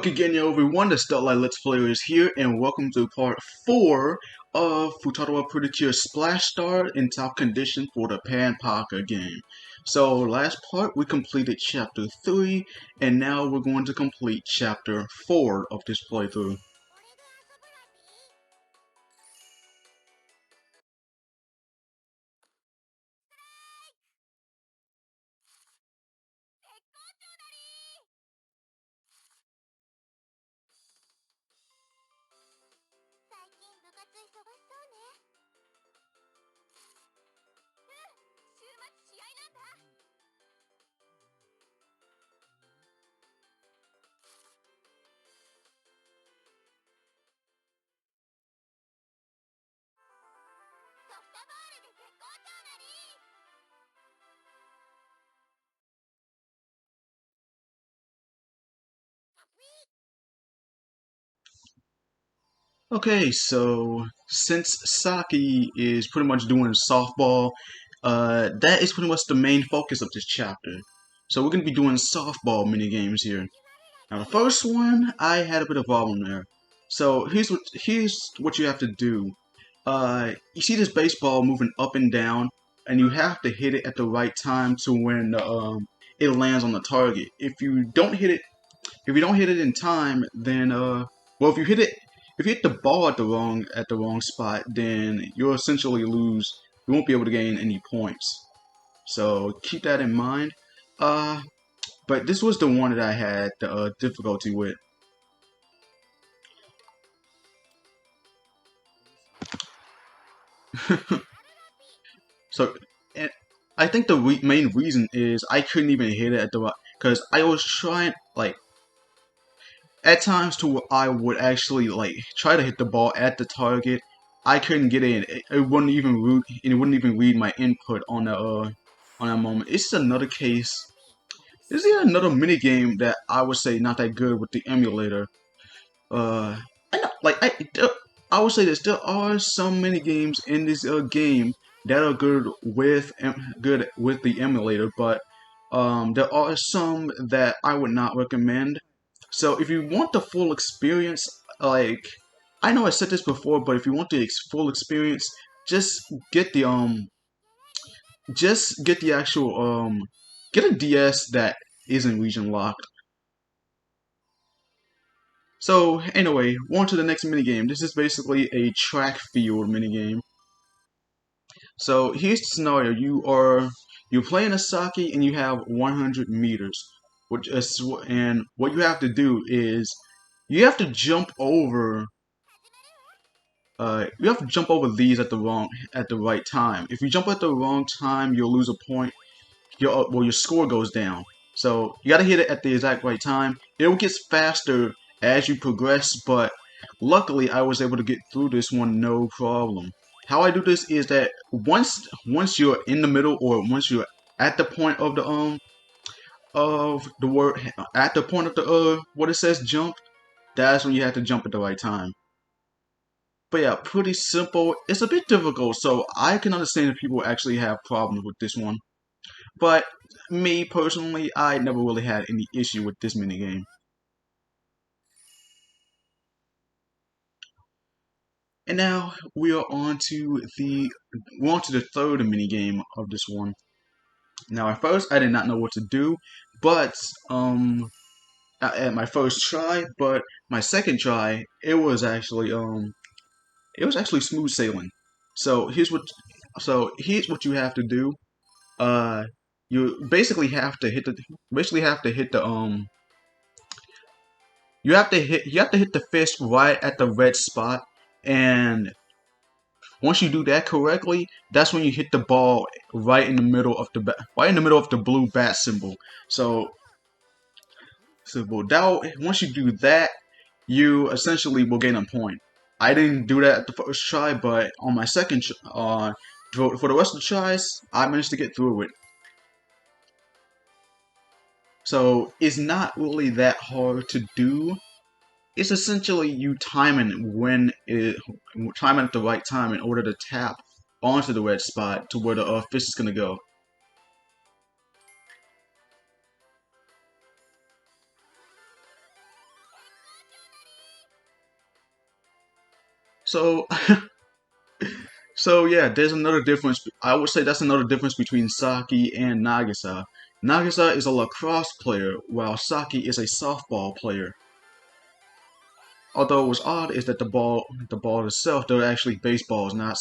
Look again, yo, everyone. The Starlight Let's Player is here, and welcome to part 4 of Futari Pretty Cure Splash Star in top condition for the Pan Poker game. So, last part we completed chapter 3, and now we're going to complete chapter 4 of this playthrough. Okay, so since Saki is pretty much doing softball, that is pretty much the main focus of this chapter. So we're going to be doing softball mini games here. Now the first one, I had a bit of problem there. So here's what you have to do. You see this baseball moving up and down, and you have to hit it at the right time to when it lands on the target. If you don't hit it in time, then well, if you hit the ball at the wrong spot, then you'll essentially lose. You won't be able to gain any points. So keep that in mind. Uh, but this was the one that I had the difficulty with. So, and I think the main reason is I couldn't even hit it at the right, because I was trying like at times to where I would actually like try to hit the ball at the target. I couldn't get in. It wouldn't even read my input on that moment. It's another case. This is another mini game that I would say not that good with the emulator. I know, I would say this. There are some mini games in this game that are good with the emulator, but there are some that I would not recommend. So if you want the full experience, like I know I said this before, but if you want the full experience, just get the just get the actual get a DS that isn't region locked. So anyway, on to the next minigame. This is basically a track field minigame. So here's the scenario: you're playing a sake and you have 100 meters, and what you have to do is you have to jump over. You have to jump over these at the right time. If you jump at the wrong time, you'll lose a point. Your score goes down. So you gotta hit it at the exact right time. It gets faster as you progress, but luckily I was able to get through this one no problem. How I do this is that once you're in the middle, or once you're at the point of the word at the point of the what it says jump, that's when you have to jump at the right time. But yeah, pretty simple. It's a bit difficult, so I can understand if people actually have problems with this one. But me personally, I never really had any issue with this minigame. And now we are on to the third minigame of this one. Now at first I did not know what to do, but at my first try, but my second try, it was actually smooth sailing. So here's what you have to do. Uh, you basically have to hit the you have to hit the fist right at the red spot, and once you do that correctly, that's when you hit the ball right in the middle of right in the middle of the blue bat symbol. Once you do that, you essentially will gain a point. I didn't do that at the first try, but on my for the rest of the tries, I managed to get through it. So it's not really that hard to do. It's essentially you timing at the right time in order to tap onto the red spot to where the fish is gonna go. So, so yeah, there's another difference. I would say that's another difference between Saki and Nagisa. Nagisa is a lacrosse player, while Saki is a softball player. Although what's odd is that the ball itself, they're actually baseballs, not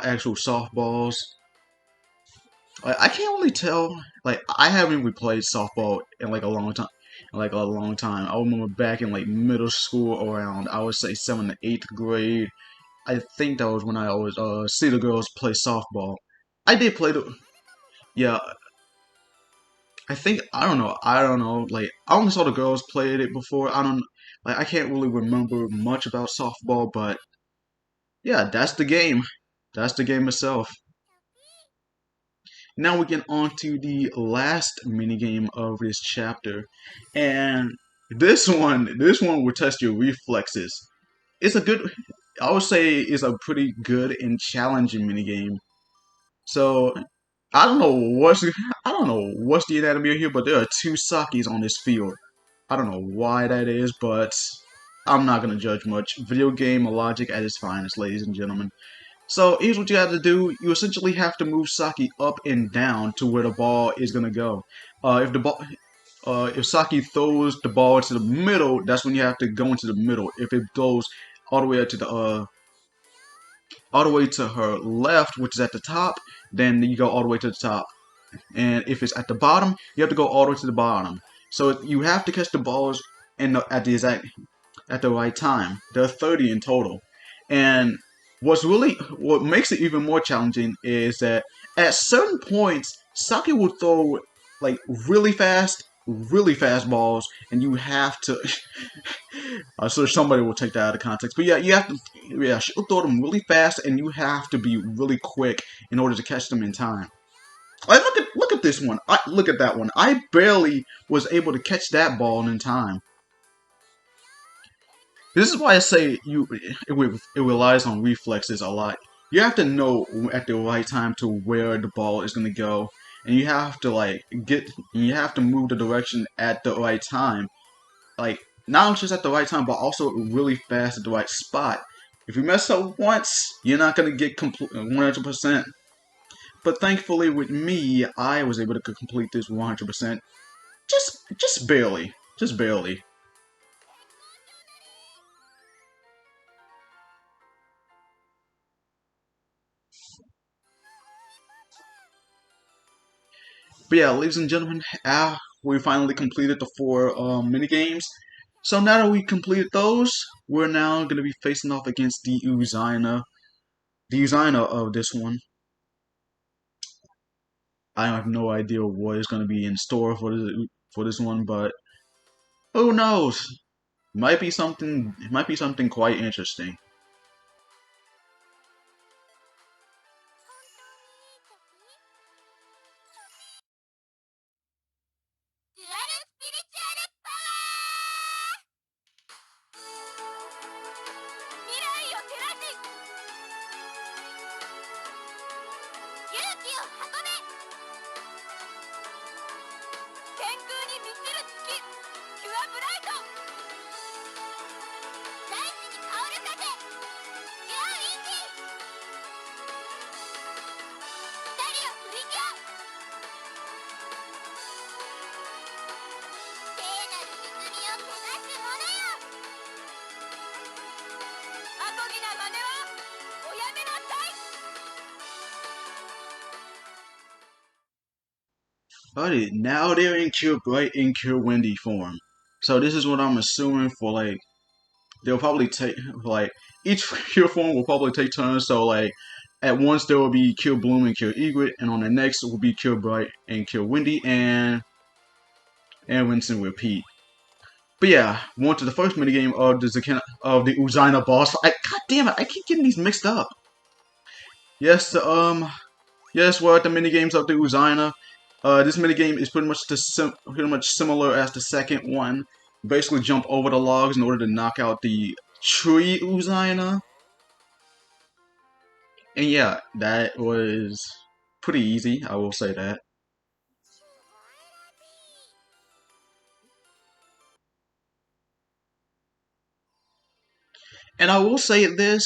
actual softballs. I can't really tell. Like I haven't really played softball in like a long time. Like a long time. I remember back in like middle school, around I would say 7th to 8th grade. I think that was when I always see the girls play softball. I did play the yeah. I don't know. Like I only saw the girls played it before. I don't like. I can't really remember much about softball, but yeah, that's the game. That's the game itself. Now we get on to the last minigame of this chapter, and this one will test your reflexes. It's a good, I would say, it's a pretty good and challenging minigame. So I don't know what's the anatomy here, but there are two Sakis on this field. I don't know why that is, but I'm not gonna judge much. Video game logic at its finest, ladies and gentlemen. So here's what you have to do. You essentially have to move Saki up and down to where the ball is gonna go. If Saki throws the ball into the middle, that's when you have to go into the middle. If it goes all the way up to the all the way to her left, which is at the top, then you go all the way to the top. And if it's at the bottom, you have to go all the way to the bottom. So you have to catch the balls at the right time. There are 30 in total. And what makes it even more challenging is that at certain points, Saki will throw like really fast balls, and you have to. So somebody will take that out of context, but yeah, you have to. Yeah, she'll throw them really fast, and you have to be really quick in order to catch them in time. Like, look at this one. Look at that one. I barely was able to catch that ball in time. This is why I say it relies on reflexes a lot. You have to know at the right time to where the ball is gonna go, and you have to you have to move the direction at the right time. Like not just at the right time, but also really fast at the right spot. If you mess up once, you're not gonna get 100%. But thankfully, with me, I was able to complete this 100%. Just barely, just barely. But yeah, ladies and gentlemen, we finally completed the four mini games. So now that we completed those, we're now going to be facing off against the Uzaina of this one. I have no idea what is going to be in store for this one, but who knows? Might be something. It might be something quite interesting. Alrighty, now they're in Cure Bright and Cure Windy form. So this is what I'm assuming for like they'll probably take like each Cure form will probably take turns. So like at once there will be Cure Bloom and Cure Egret, and on the next will be Cure Bright and Cure Windy, and rinse and repeat. But yeah, on to the first minigame of the Uzaina boss. God damn it, I keep getting these mixed up. Yes, yes, we're at the minigames of the Uzaina. This minigame is pretty much similar as the second one. Basically, jump over the logs in order to knock out the tree Uzaina. And yeah, that was pretty easy. I will say that. And I will say this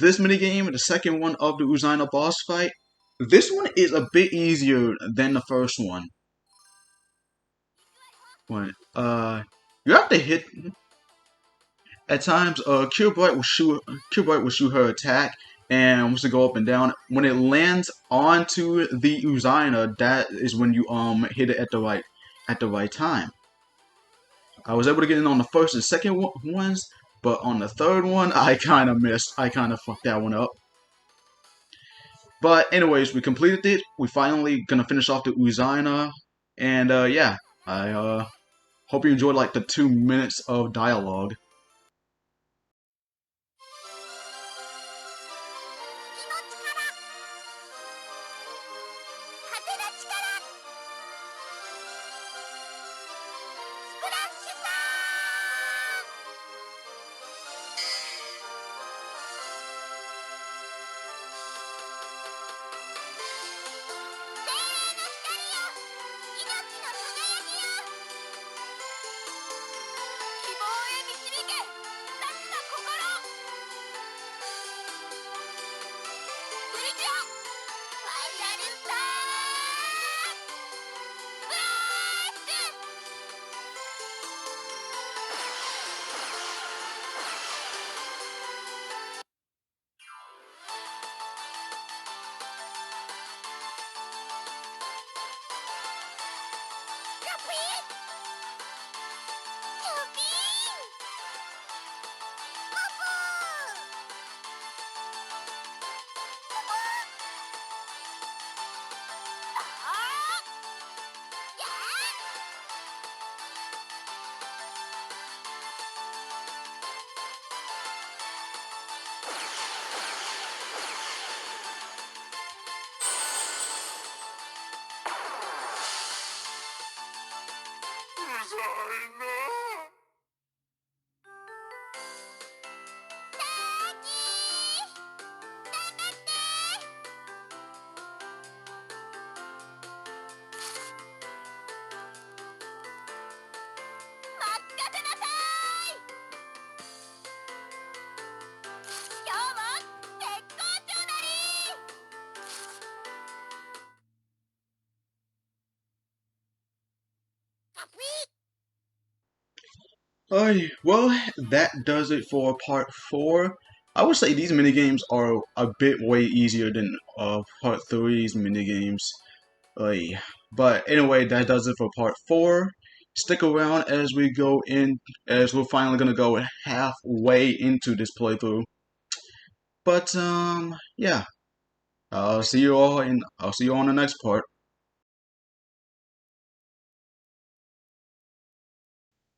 minigame, the second one of the Uzaina boss fight, this one is a bit easier than the first one. You have to hit at times. Killbright will shoot her attack and wants to go up and down. When it lands onto the Uzaina, that is when you hit it at the right time. I was able to get in on the first and second ones, but on the third one, I kind of missed. I kind of fucked that one up. But anyways, we completed it. We finally gonna finish off the Uzaina, and yeah, I hope you enjoyed like the 2 minutes of dialogue. Well, that does it for part 4. I would say these minigames are a bit way easier than part 3's minigames. But anyway, that does it for part 4. Stick around as we go in, as we're finally gonna go halfway into this playthrough. But yeah, I'll see you all on the next part.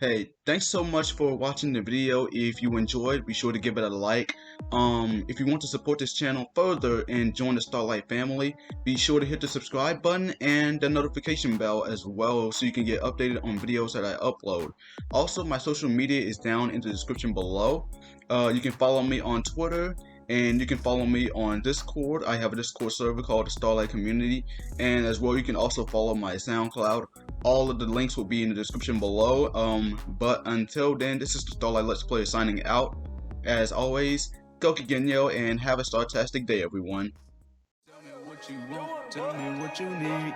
Hey, thanks so much for watching the video. If you enjoyed, be sure to give it a like. If you want to support this channel further and join the Starlight family, be sure to hit the subscribe button and the notification bell as well so you can get updated on videos that I upload. Also, my social media is down in the description below. You can follow me on Twitter, and you can follow me on Discord. I have a Discord server called the Starlight Community, and as well you can also follow my SoundCloud. All of the links will be in the description below. But until then, this is the Starlight Let's Play signing out. As always, go Genyo and have a startastic day, everyone. Tell me what you want, tell me what you need.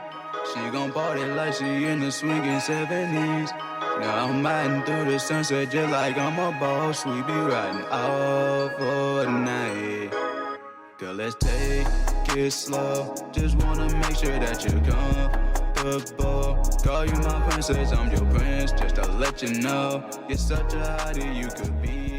She gon' party like she in the swinging 70s. Now I'm riding through the sunset just like I'm a boss. We be riding all for the night. Girl, let's take it slow. Just wanna make sure that you're comfortable. Call you my princess, I'm your prince, just to let you know. You're such a hottie, you could be